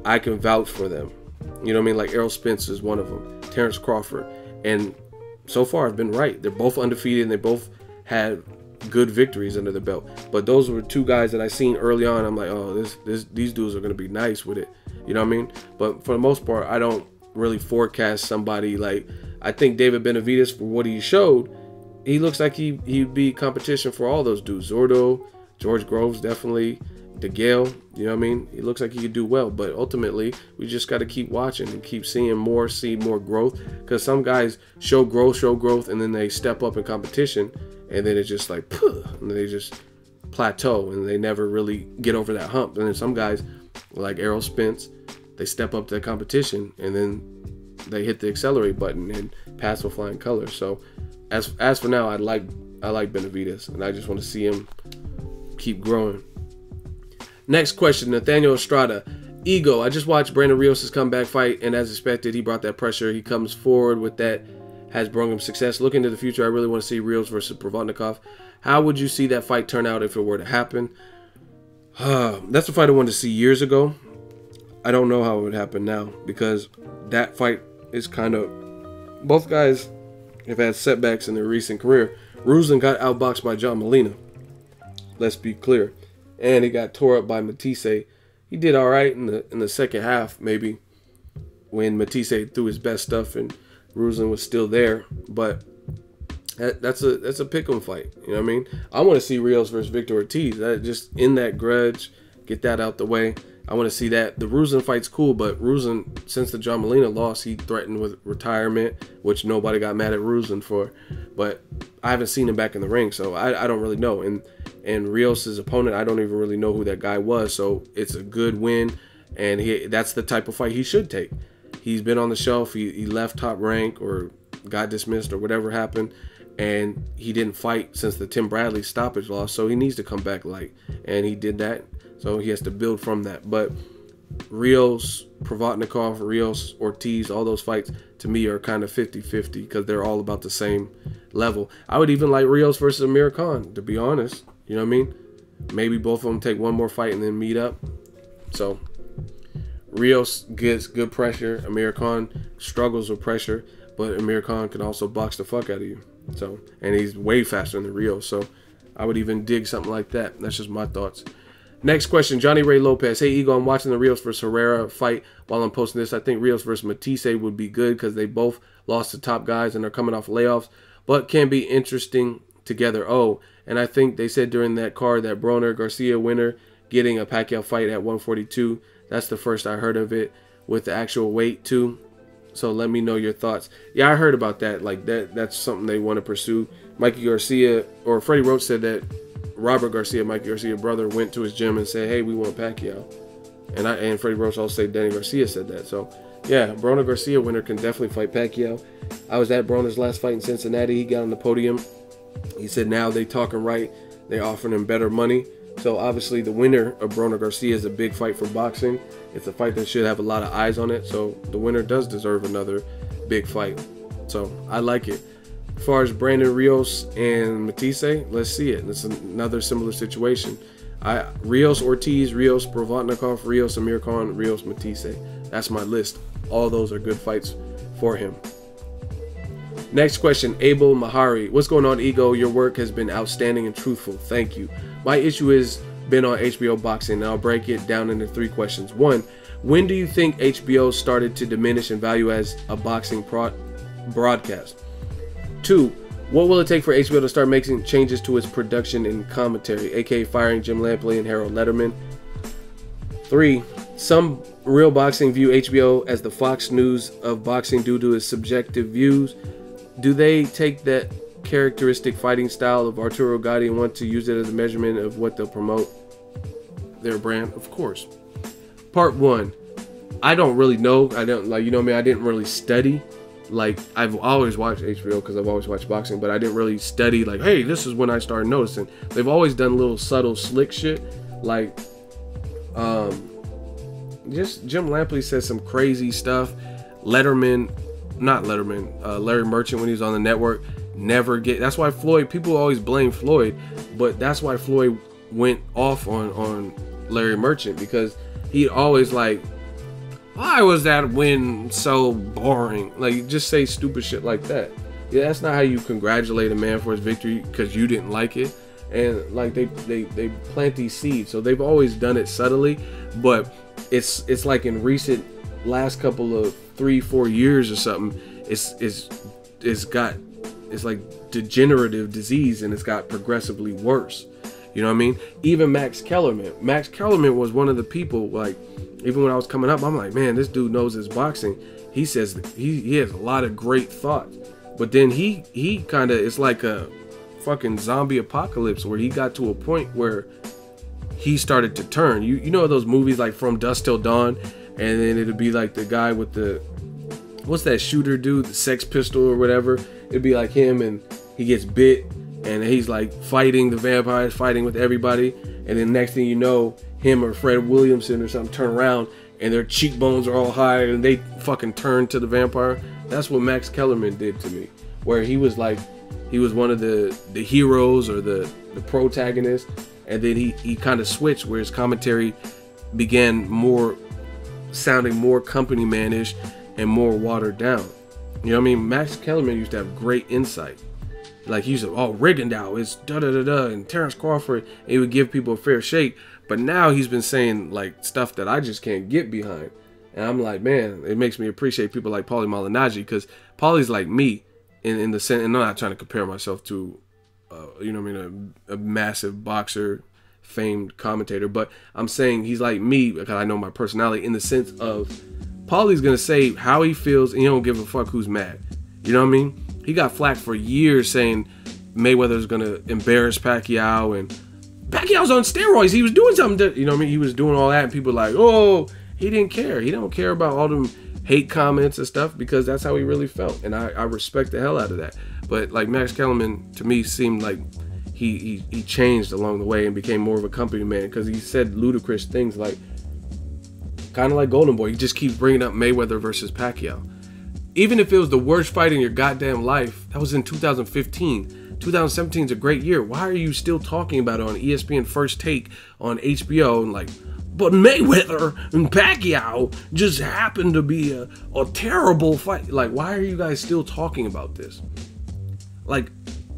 I can vouch for them. You know what I mean? Like Errol Spence is one of them. Terrence Crawford. And so far, I've been right. They're both undefeated, and they both had good victories under the belt. But those were two guys that I seen early on. I'm like, oh, these dudes are going to be nice with it. You know what I mean? But for the most part, I don't really forecast somebody. Like, I think David Benavidez, for what he showed, he looks like he'd be competition for all those dudes. Zordo, George Groves, definitely. DeGale, you know what I mean? He looks like he could do well, but ultimately we just got to keep watching and keep seeing more, see more growth, because some guys show growth, and then they step up in competition, and then it's just like, puh, and they just plateau, and they never really get over that hump. And then some guys, like Errol Spence, they step up to the competition, and then they hit the accelerate button and pass with flying colors. So as for now, I like Benavidez, and I just want to see him keep growing. Next question, Nathaniel Estrada. Ego, I just watched Brandon Rios' comeback fight, and as expected, he brought that pressure. He comes forward with that, has brought him success. Looking to the future, I really want to see Rios versus Provodnikov. How would you see that fight turn out if it were to happen? That's a fight I wanted to see years ago. I don't know how it would happen now, because that fight is kind of... Both guys have had setbacks in their recent career. Ruslan got outboxed by John Molina. Let's be clear. And he got tore up by Matisse. He did all right in the second half, maybe, when Matisse threw his best stuff and Ruslan was still there. But that's a pick'em fight. You know what I mean? I want to see Rios versus Victor Ortiz. Just in that grudge, get that out the way. I want to see that. The Ruslan fight's cool, but Ruslan, since the John Molina loss, he threatened with retirement, which nobody got mad at Ruslan for. But I haven't seen him back in the ring, so I don't really know. And Rios' opponent, I don't even really know who that guy was. So it's a good win, and that's the type of fight he should take. He's been on the shelf. He left Top Rank or got dismissed or whatever happened, and he didn't fight since the Tim Bradley stoppage loss. So he needs to come back light, and he did that. So he has to build from that. But Rios, Provodnikov, Rios, Ortiz, all those fights to me are kind of 50-50 because they're all about the same level. I would even like Rios versus Amir Khan, to be honest. You know what I mean? Maybe both of them take one more fight and then meet up. So Rios gets good pressure. Amir Khan struggles with pressure, but Amir Khan can also box the fuck out of you. So, and he's way faster than Rios. So I would even dig something like that. That's just my thoughts. Next question, Johnny Ray Lopez. Hey, Ego, I'm watching the Rios versus Herrera fight while I'm posting this. I think Rios versus Matisse would be good because they both lost to top guys and are coming off layoffs, but can be interesting together. Oh, and I think they said during that card that Broner Garcia winner getting a Pacquiao fight at 142. That's the first I heard of it with the actual weight too. So let me know your thoughts. Yeah, I heard about that. Like that's something they want to pursue. Mikey Garcia or Freddie Roach said that Robert Garcia, Mikey Garcia's brother, went to his gym and said, "Hey, we want Pacquiao." And Freddie Roach also said Danny Garcia said that. So yeah, Broner Garcia winner can definitely fight Pacquiao. I was at Broner's last fight in Cincinnati. He got on the podium. He said now they talking right. They offering him better money. So obviously the winner of Broner Garcia is a big fight for boxing. It's a fight that should have a lot of eyes on it. So the winner does deserve another big fight. So I like it. As far as Brandon Rios and Matisse, let's see it. It's another similar situation. Rios Ortiz, Rios Provodnikov, Rios Amir Khan, Rios Matisse. That's my list. All those are good fights for him. Next question, Abel Mihari. What's going on, Ego? Your work has been outstanding and truthful. Thank you. My issue has been on HBO Boxing, and I'll break it down into 3 questions. 1, when do you think HBO started to diminish in value as a boxing broadcast? 2, what will it take for HBO to start making changes to its production and commentary, aka firing Jim Lampley and Harold Letterman? 3, some real boxing view HBO as the Fox News of boxing due to its subjective views. Do they take that characteristic fighting style of Arturo Gatti and want to use it as a measurement of what they'll promote their brand? Of course. Part 1, I don't really know. I don't, like, you know me, I didn't really study. Like, I've always watched HBO because I've always watched boxing, but I didn't really study, like, hey, this is when I started noticing. They've always done little subtle slick shit. Like, just Jim Lampley said some crazy stuff. Larry Merchant, when he was on the network, that's why Floyd, people always blame Floyd, but that's why Floyd went off on Larry Merchant, because he always like, why was that win so boring? Like, just say stupid shit like that. Yeah, that's not how you congratulate a man for his victory because you didn't like it. And like they plant these seeds, so they've always done it subtly, but it's like in recent last couple of 3-4 years or something, it's like degenerative disease, and it's got progressively worse. You know what I mean? Even Max Kellerman. Max Kellerman was one of the people, like, even when I was coming up, I'm like, man, this dude knows his boxing. He says he has a lot of great thoughts. But then he kind of, it's like a fucking zombie apocalypse where he got to a point where he started to turn. You know those movies like From Dusk Till Dawn, and then it'd be like the guy with the, what's that shooter dude, the Sex Pistol or whatever. It'd be like him, and he gets bit, and he's like fighting the vampires, fighting with everybody, and then next thing you know, him or Fred Williamson or something turn around, and their cheekbones are all high, and they fucking turn to the vampire. That's what Max Kellerman did to me, where he was like, he was one of the heroes or the protagonist, and then he kind of switched where his commentary began sounding more company man-ish and more watered down. You know what I mean? Max Kellerman used to have great insight. Like he used to, oh, Rigondeaux, it's da-da-da-da, and Terrence Crawford, and he would give people a fair shake. But now he's been saying like stuff that I just can't get behind. And I'm like, man, it makes me appreciate people like Paulie Malignaggi, because Paulie's like me in the sense, and I'm not trying to compare myself to, you know what I mean, a massive boxer, famed commentator, but I'm saying he's like me because I know my personality in the sense of Paulie's going to say how he feels, and he don't give a fuck who's mad. You know what I mean? He got flack for years saying Mayweather's going to embarrass Pacquiao, and Pacquiao's on steroids. He was doing something, you know what I mean? He was doing all that, and people like, oh, he didn't care. He don't care about all them hate comments and stuff, because that's how he really felt, and I respect the hell out of that. But like Max Kellerman, to me, seemed like he changed along the way and became more of a company man, because he said ludicrous things like, kind of like Golden Boy, he just keeps bringing up Mayweather versus Pacquiao. Even if it was the worst fight in your goddamn life, that was in 2015. 2017 is a great year. Why are you still talking about it on ESPN First Take on HBO and like, but Mayweather and Pacquiao just happened to be a terrible fight? Like, why are you guys still talking about this? Like,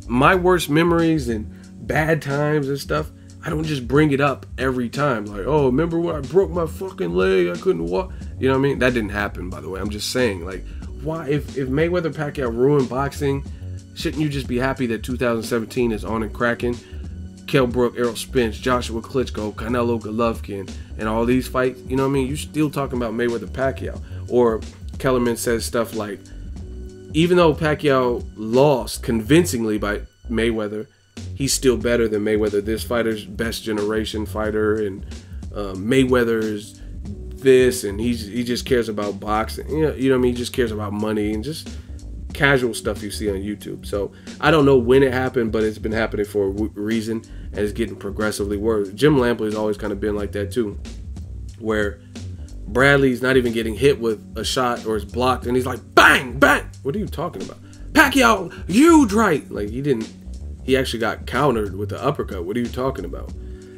my worst memories and bad times and stuff, I don't just bring it up every time. Like, oh, remember when I broke my fucking leg? I couldn't walk. You know what I mean? That didn't happen, by the way. I'm just saying, like, why, if Mayweather Pacquiao ruined boxing, shouldn't you just be happy that 2017 is on and cracking? Kell Brook, Errol Spence, Joshua Klitschko, Canelo, Golovkin, and all these fights, you know what I mean? You're still talking about Mayweather Pacquiao. Or Kellerman says stuff like, even though Pacquiao lost convincingly by Mayweather, he's still better than Mayweather. This fighter's best generation fighter, and Mayweather's this, and he just cares about boxing. You know what I mean? He just cares about money and just casual stuff you see on YouTube. So I don't know when it happened, but it's been happening for a reason, and it's getting progressively worse. Jim Lampley's always kind of been like that too, where Bradley's not even getting hit with a shot or it's blocked, and he's like, bang, bang. What are you talking about? Pacquiao, huge right. Like, he actually got countered with the uppercut. What are you talking about?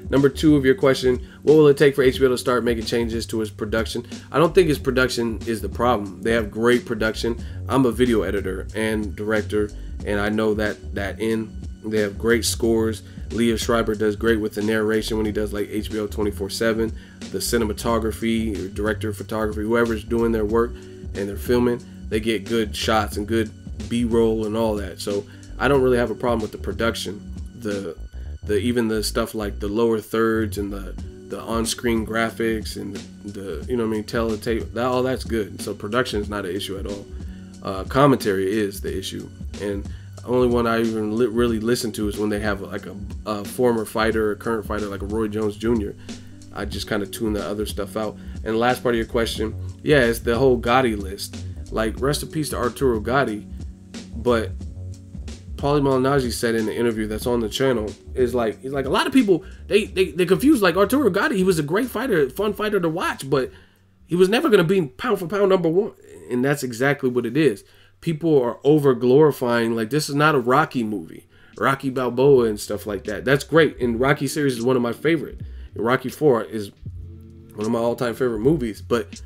Number 2 of your question, what will it take for HBO to start making changes to his production? I don't think his production is the problem. They have great production. I'm a video editor and director, and I know that they have great scores. Leah Schreiber does great with the narration when he does like HBO 24/7. The cinematography, or director of photography, whoever's doing their work and they're filming, they get good shots and good B-roll and all that. So I don't really have a problem with the production. Even the stuff like the lower thirds and the on-screen graphics and the you know what I mean, teletape, all that's good. So production is not an issue at all. Commentary is the issue, and the only one I even really listen to is when they have like a former fighter, a current fighter, like a Roy Jones Jr. I just kind of tune the other stuff out. And the last part of your question, yeah, it's the whole Gotti list. Like, rest in peace to Arturo Gotti, but Paulie Malignaggi said in the interview that's on the channel, he's like a lot of people, they confuse, like, Arturo Gotti, he was a great fighter, fun fighter to watch, but he was never going to be pound for pound #1. And that's exactly what it is. People are over glorifying, like, this is not a Rocky movie, Rocky Balboa and stuff like that. That's great, and Rocky series is one of my favorite. Rocky 4 is one of my all-time favorite movies, but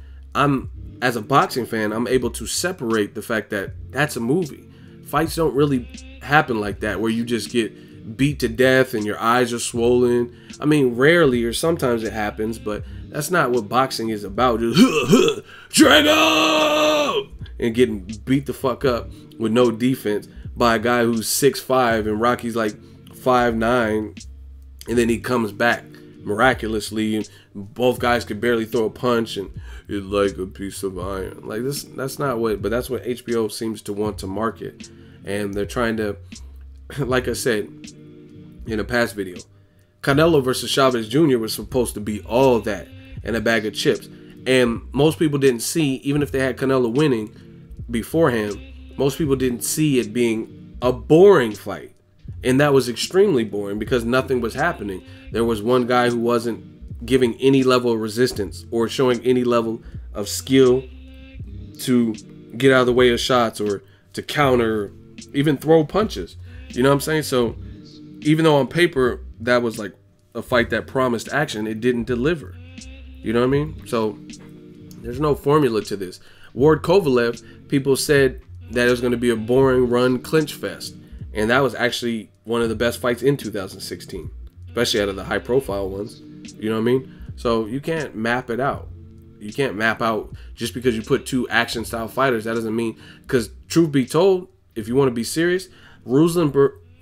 as a boxing fan, I'm able to separate the fact that that's a movie. Fights don't really happen like that, where you just get beat to death and your eyes are swollen. I mean, rarely or sometimes it happens, but that's not what boxing is about. Just Drago! And getting beat the fuck up with no defense by a guy who's 6'5", and Rocky's like 5'9", and then he comes back miraculously, and both guys could barely throw a punch, and it's like a piece of iron. Like this, that's not what, but that's what HBO seems to want to market, and they're trying to, like I said in a past video, Canelo versus Chavez Jr. was supposed to be all that and a bag of chips, and most people didn't see, even if they had Canelo winning beforehand, most people didn't see it being a boring fight. And that was extremely boring because nothing was happening. There was one guy who wasn't giving any level of resistance or showing any level of skill to get out of the way of shots or to counter, even throw punches. You know what I'm saying? So even though on paper that was like a fight that promised action, it didn't deliver. You know what I mean? So there's no formula to this. Ward Kovalev, people said that it was going to be a boring run clinch fest. And that was actually one of the best fights in 2016, especially out of the high profile ones. You know what I mean? So you can't map it out. You can't map out just because you put two action style fighters. That doesn't mean, because truth be told, if you want to be serious, Ruslan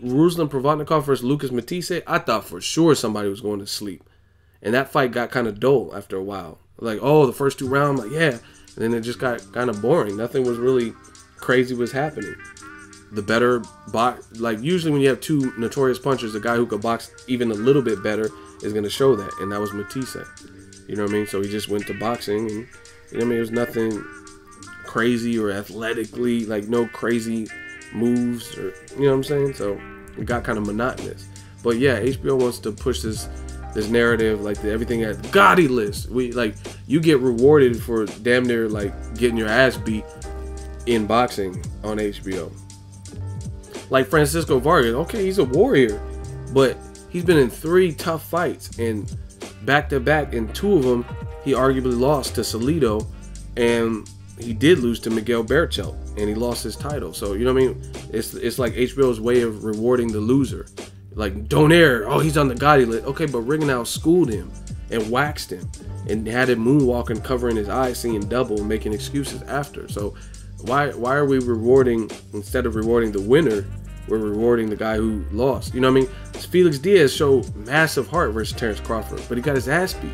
Provodnikov versus Lucas Matisse, I thought for sure somebody was going to sleep. And that fight got kind of dull after a while. Like, oh, the first 2 rounds, like, yeah. And then it just got kind of boring. Nothing was really crazy was happening. The better box, like usually when you have two notorious punchers, the guy who could box even a little bit better is going to show that. And that was Matisse. You know what I mean? So he just went to boxing, and you know what I mean? There's nothing crazy or athletically, like no crazy moves, or you know what I'm saying? So it got kind of monotonous. But yeah, HBO wants to push this narrative, like everything at Gotti list. You get rewarded for damn near like getting your ass beat in boxing on HBO. Like Francisco Vargas, okay, he's a warrior, but he's been in 3 tough fights, and back to back, in 2 of them he arguably lost to Salido, and he did lose to Miguel Berchelt, and he lost his title. So you know what I mean? It's like HBO's way of rewarding the loser. Like Donaire, oh, he's on the Gotti list. Okay, but Rigondeaux schooled him and waxed him and had him moonwalking, covering his eyes, seeing double, and making excuses after. So why are we rewarding, instead of rewarding the winner, we're rewarding the guy who lost? You know what I mean? Felix Diaz showed massive heart versus Terrence Crawford, but he got his ass beat.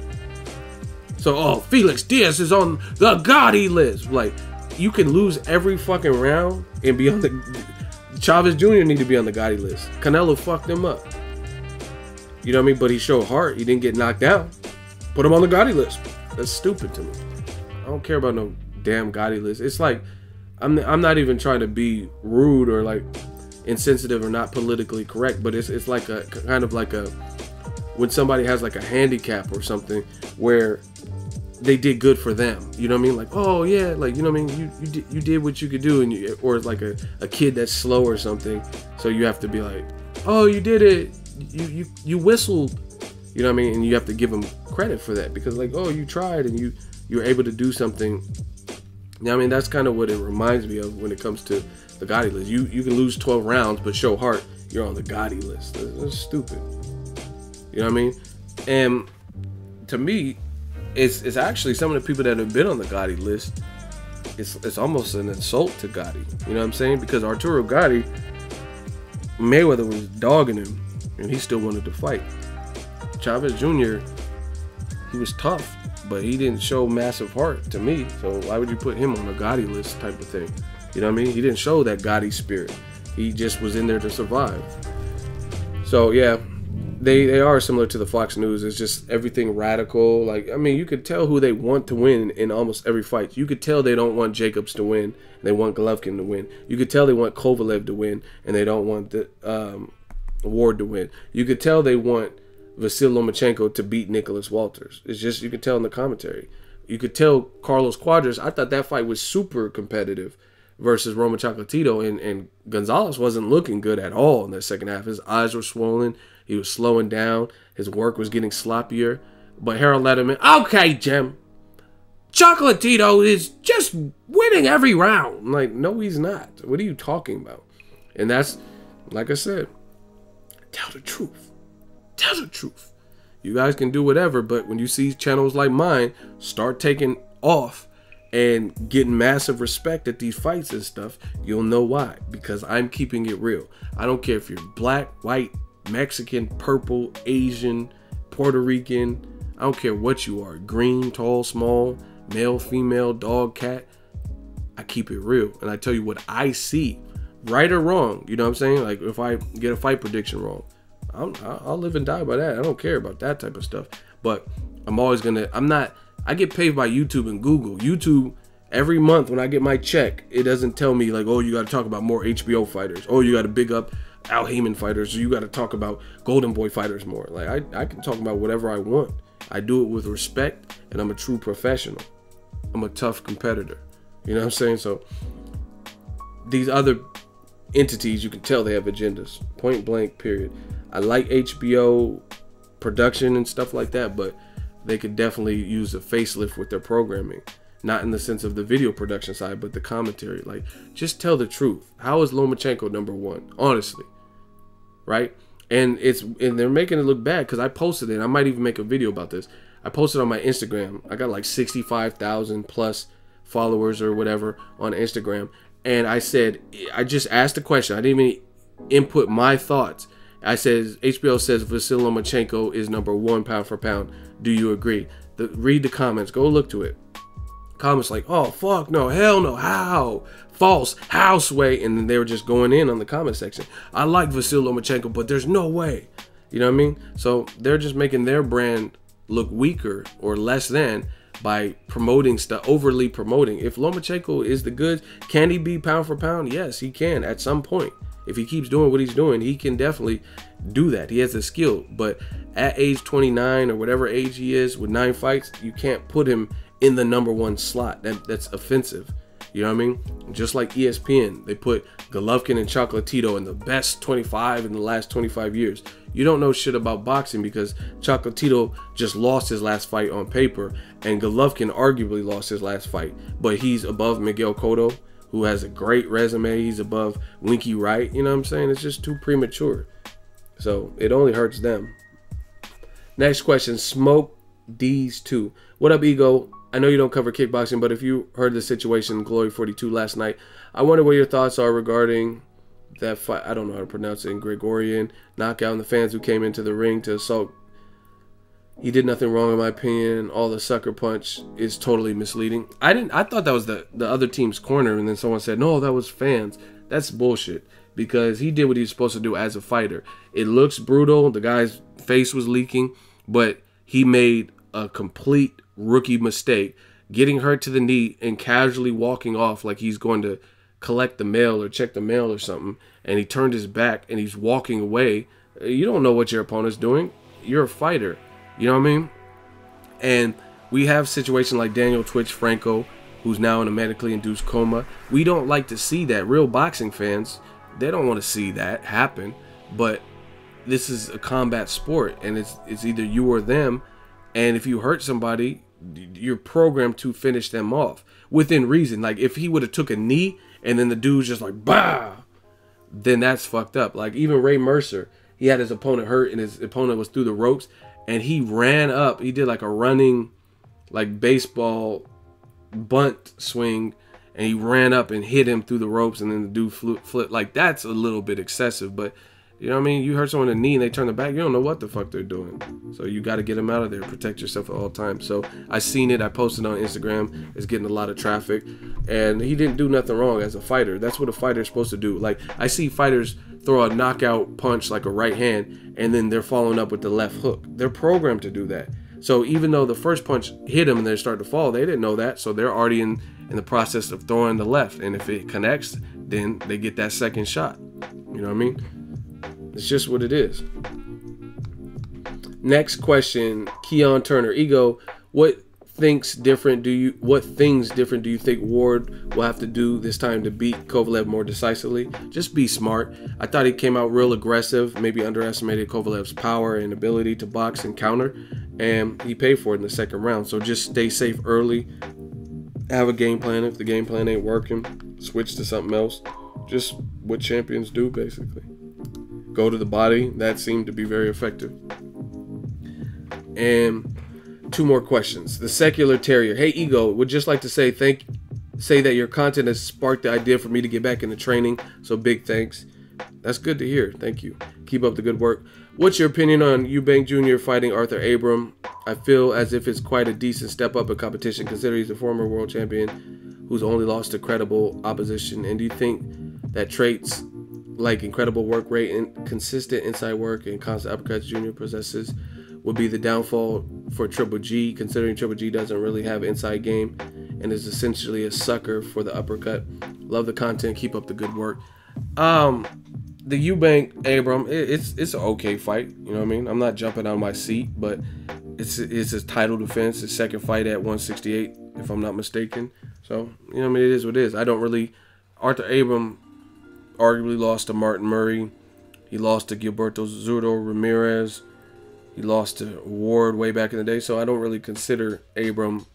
So, oh, Felix Diaz is on the Gotti list. Like, you can lose every fucking round and be on the... Chavez Jr. need to be on the Gotti list. Canelo fucked him up. You know what I mean? But he showed heart. He didn't get knocked down. Put him on the Gotti list. That's stupid to me. I don't care about no damn Gotti list. It's like, I'm not even trying to be rude or like insensitive or not politically correct, but it's like a kind of like a, when somebody has like a handicap or something where they did good for them, you know what I mean? Like, oh yeah, like, you know what I mean? You did what you could do, and or like a kid that's slow or something, so you have to be like, oh, you did it, you whistled, you know what I mean? And you have to give them credit for that, because like, oh, you tried and you were able to do something. You know what I mean? That's kind of what it reminds me of when it comes to the Gotti list. You can lose 12 rounds but show heart, you're on the Gotti list. That's stupid. You know what I mean? And to me, it's actually some of the people that have been on the Gotti list, it's almost an insult to Gotti. You know what I'm saying? Because Arturo Gotti, Mayweather was dogging him, and he still wanted to fight. Chavez Jr., he was tough, but he didn't show massive heart to me. So why would you put him on a Gotti list type of thing? You know what I mean? He didn't show that Gotti spirit. He just was in there to survive. So yeah, they are similar to the Fox News. It's just everything radical. Like, I mean, you could tell who they want to win in almost every fight. You could tell they don't want Jacobs to win. They want Golovkin to win. You could tell they want Kovalev to win, and they don't want the Ward to win. You could tell they want Vasyl Lomachenko to beat Nicholas Walters. It's just, you could tell in the commentary. You could tell Carlos Cuadras, I thought that fight was super competitive versus Roma Chocolatito, and Gonzalez wasn't looking good at all in the second half. His eyes were swollen. He was slowing down. His work was getting sloppier. But Harold Letterman, okay, Jim, Chocolatito is just winning every round. I'm like, no, he's not. What are you talking about? And that's, like I said, tell the truth. Tell the truth. You guys can do whatever, but when you see channels like mine start taking off and getting massive respect at these fights and stuff, you'll know why. Because I'm keeping it real. I don't care if you're black, white, Mexican, purple, Asian, Puerto Rican, I don't care what you are, green, tall, small, male, female, dog, cat, I keep it real. And I tell you what I see, right or wrong. You know what I'm saying? Like if I get a fight prediction wrong, I'll live and die by that. I don't care about that type of stuff. But I'm always gonna, I get paid by YouTube and Google. YouTube, every month when I get my check, it doesn't tell me like, oh, you got to talk about more HBO fighters. Oh, you got to big up Al Heyman fighters. Or you got to talk about Golden Boy fighters more. Like I can talk about whatever I want. I do it with respect, and I'm a true professional. I'm a tough competitor. You know what I'm saying? So these other entities, you can tell they have agendas. Point blank, period. I like HBO production and stuff like that, but they could definitely use a facelift with their programming. Not in the sense of the video production side, but the commentary. Like, just tell the truth. How is Lomachenko #1? Honestly. Right? And they're making it look bad because I posted it. I might even make a video about this. I posted on my Instagram. I got like 65,000 plus followers or whatever on Instagram. And I said, I just asked a question. I didn't even input my thoughts. I said, HBO says Vasily Lomachenko is #1 pound for pound. Do you agree? Read the comments. Go look to it. Comments like, oh, fuck no, hell no, how? False, how sway? And then they were just going in on the comment section. I like Vasily Lomachenko, but there's no way. You know what I mean? So they're just making their brand look weaker or less than by promoting stuff, overly promoting. If Lomachenko is the goods, can he be pound for pound? Yes, he can at some point. If he keeps doing what he's doing, he can definitely do that. He has the skill. But at age 29 or whatever age he is with 9 fights, you can't put him in the #1 slot. That's offensive. You know what I mean? Just like ESPN, they put Golovkin and Chocolatito in the best 25 in the last 25 years. You don't know shit about boxing because Chocolatito just lost his last fight on paper, and Golovkin arguably lost his last fight. But he's above Miguel Cotto, who has a great resume. He's above Winky Wright. You know what I'm saying? It's just too premature. So it only hurts them. Next question, Smoke D's 2. What up, Ego? I know you don't cover kickboxing, but if you heard the situation in Glory 42 last night, I wonder what your thoughts are regarding that fight. I don't know how to pronounce it. In Gregorian knockout, and the fans who came into the ring to assault. He did nothing wrong in my opinion. All the sucker punch is totally misleading. I thought that was the other team's corner, and then someone said, no, that was fans. That's bullshit, because he did what he was supposed to do as a fighter. It looks brutal. The guy's face was leaking, but he made a complete rookie mistake, getting hurt to the knee and casually walking off like he's going to collect the mail or check the mail or something, and he turned his back and he's walking away. You don't know what your opponent's doing. You're a fighter. You know what I mean? And we have situations like Daniel Twitch Franco, who's now in a medically induced coma. We don't like to see that. Real boxing fans, they don't want to see that happen. But this is a combat sport, and it's either you or them. And if you hurt somebody, you're programmed to finish them off within reason. Like if he would have took a knee and then the dude's just like, bah, then that's fucked up. Like even Ray Mercer, he had his opponent hurt and his opponent was through the ropes, and he ran up. He did like a running, like baseball bunt swing, and he ran up and hit him through the ropes, and then the dude flipped. Like that's a little bit excessive, but you know what I mean? You hurt someone in the knee and they turn their back, you don't know what the fuck they're doing. So you got to get them out of there. Protect yourself at all times. So I seen it. I posted on Instagram. It's getting a lot of traffic. And he didn't do nothing wrong as a fighter. That's what a fighter's supposed to do. Like I see fighters throw a knockout punch like a right hand, and then they're following up with the left hook. They're programmed to do that. So even though the first punch hit them and they're starting to fall, they didn't know that. So they're already in the process of throwing the left. And if it connects, then they get that second shot. You know what I mean? It's just what it is. Next question, Keon Turner. Ego, what things different do you think Ward will have to do this time to beat Kovalev more decisively? Just be smart. I thought he came out real aggressive, maybe underestimated Kovalev's power and ability to box and counter, and he paid for it in the second round. So just stay safe early. Have a game plan. If the game plan ain't working, switch to something else. Just what champions do, basically. Go to the body. That seemed to be very effective. And 2 more questions. The Secular Terrier. Hey, Ego, would just like to say that your content has sparked the idea for me to get back into training. So big thanks. That's good to hear. Thank you. Keep up the good work. What's your opinion on Eubank Jr. fighting Arthur Abram? I feel as if it's quite a decent step up in competition, considering he's a former world champion who's only lost to credible opposition. And do you think that traits like incredible work rate and consistent inside work and constant uppercuts Jr. possesses would be the downfall for Triple G, considering Triple G doesn't really have inside game and is essentially a sucker for the uppercut? Love the content. Keep up the good work. The Eubank Abram, it's an okay fight. You know what I mean? I'm not jumping on my seat, but it's his title defense, his second fight at 168, if I'm not mistaken. So, you know what I mean? It is what it is. I don't really... Arthur Abram arguably lost to Martin Murray. He lost to Gilberto Zurdo Ramirez. He lost to Ward way back in the day. So I don't really consider Abram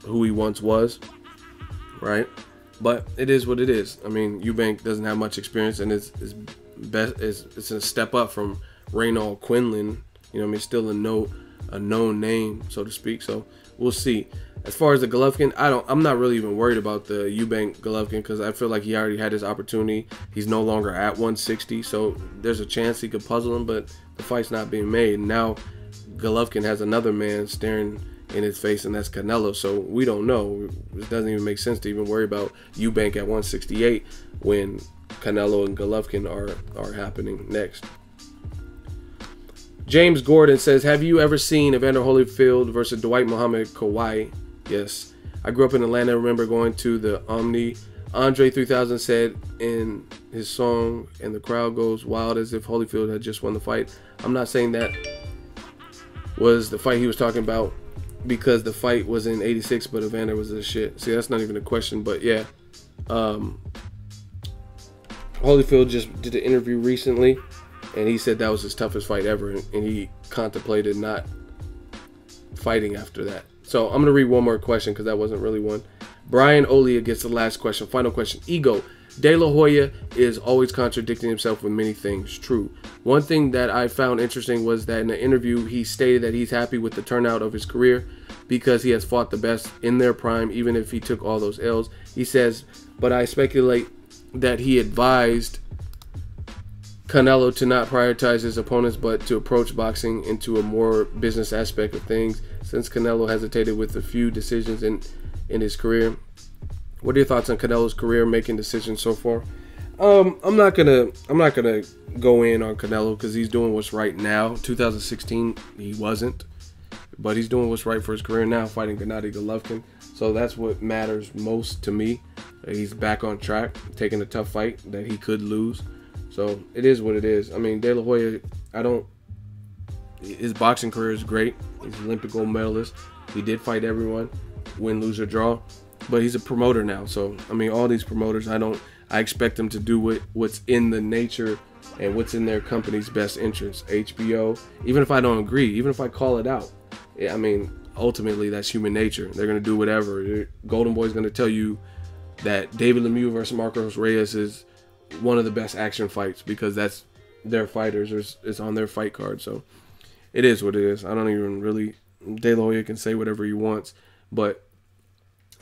who he once was, right? But it is what it is. I mean, Eubank doesn't have much experience, and it's a step up from Reynald Quinlan. You know what I mean? Still a known name, so to speak. So we'll see. As far as the Golovkin, I'm not really even worried about the Eubank Golovkin, because I feel like he already had his opportunity. He's no longer at 160, so there's a chance he could puzzle him, but the fight's not being made. And now Golovkin has another man staring in his face, and that's Canelo. So we don't know. It doesn't even make sense to even worry about Eubank at 168 when Canelo and Golovkin are happening next. James Gordon says, have you ever seen Evander Holyfield versus Dwight Muhammad Kawhi? Yes. I grew up in Atlanta. I remember going to the Omni. Andre 3000 said in his song, and the crowd goes wild as if Holyfield had just won the fight. I'm not saying that was the fight he was talking about, because the fight was in 86, but Evander was the shit. See, that's not even a question, but yeah. Holyfield just did an interview recently, and he said that was his toughest fight ever, and he contemplated not fighting after that. So I'm going to read one more question, because that wasn't really one. Brian Olia gets the last question. Final question. Ego. De La Hoya is always contradicting himself with many things. True. One thing that I found interesting was that in an interview, he stated that he's happy with the turnout of his career because he has fought the best in their prime, even if he took all those L's. He says, but I speculate that he advised Canelo to not prioritize his opponents, but to approach boxing into a more business aspect of things, since Canelo hesitated with a few decisions in his career. What are your thoughts on Canelo's career making decisions so far? I'm not gonna go in on Canelo, because he's doing what's right now. 2016 he wasn't, but he's doing what's right for his career now, fighting Gennady Golovkin. So that's what matters most to me. He's back on track, taking a tough fight that he could lose. So it is what it is. I mean, De La Hoya, his boxing career is great. He's an Olympic gold medalist. He did fight everyone, win, lose, or draw. But he's a promoter now. So, I mean, all these promoters, I expect them to do what's in the nature and what's in their company's best interest. HBO, even if I don't agree, even if I call it out, I mean, ultimately, that's human nature. They're going to do whatever. Golden Boy's going to tell you that David Lemieux versus Marcos Reyes is one of the best action fights, because that's their fighters. It's on their fight card. So it is what it is. I don't even really... De La Hoya can say whatever he wants. But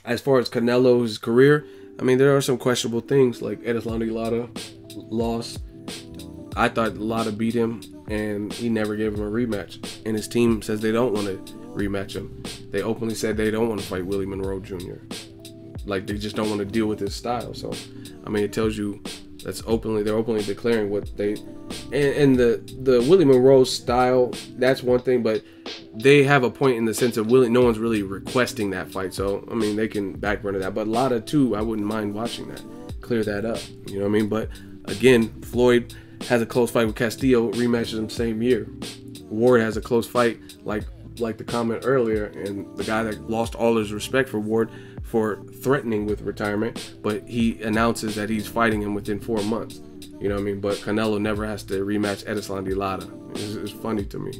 as far as Canelo's career, I mean, there are some questionable things, like Erislandy Lara lost. I thought Lara beat him, and he never gave him a rematch. And his team says they don't want to rematch him. They openly said they don't want to fight Willie Monroe Jr. Like, they just don't want to deal with his style. So, I mean, it tells you they're openly declaring what they... And the Willie Monroe style, that's one thing, but they have a point in the sense of no one's really requesting that fight. So, I mean, they can backburner that. But Lara, too, I wouldn't mind watching that. Clear that up. You know what I mean? But, again, Floyd has a close fight with Castillo, rematches him same year. Ward has a close fight, like the comment earlier, and the guy that lost all his respect for Ward for threatening with retirement, but he announces that he's fighting him within 4 months. You know what I mean? But Canelo never has to rematch Erislandy Lara. It's funny to me.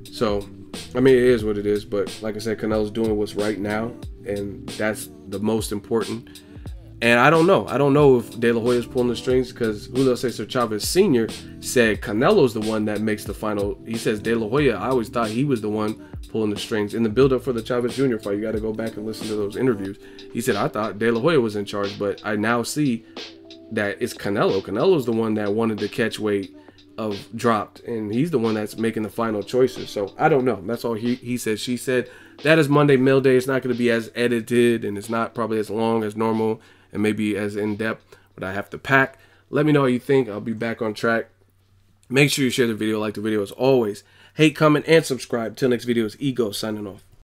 So, I mean, it is what it is. But like I said, Canelo's doing what's right now, and that's the most important. And I don't know. I don't know if De La Hoya is pulling the strings, because Julio Cesar Chavez Sr. said Canelo's the one that makes the final. He says De La Hoya, I always thought he was the one pulling the strings. In the build-up for the Chavez Jr. fight, you got to go back and listen to those interviews. He said, I thought De La Hoya was in charge, but I now see that it's Canelo. Canelo's the one that wanted the catch weight of dropped, and he's the one that's making the final choices. So I don't know. That's all he said. She said that is Monday Mail Day. It's not going to be as edited, and it's not probably as long as normal, and maybe as in depth. But I have to pack. Let me know how you think. I'll be back on track. Make sure you share the video, like the video as always. Hate, comment, and subscribe. Till next video, is Ego signing off.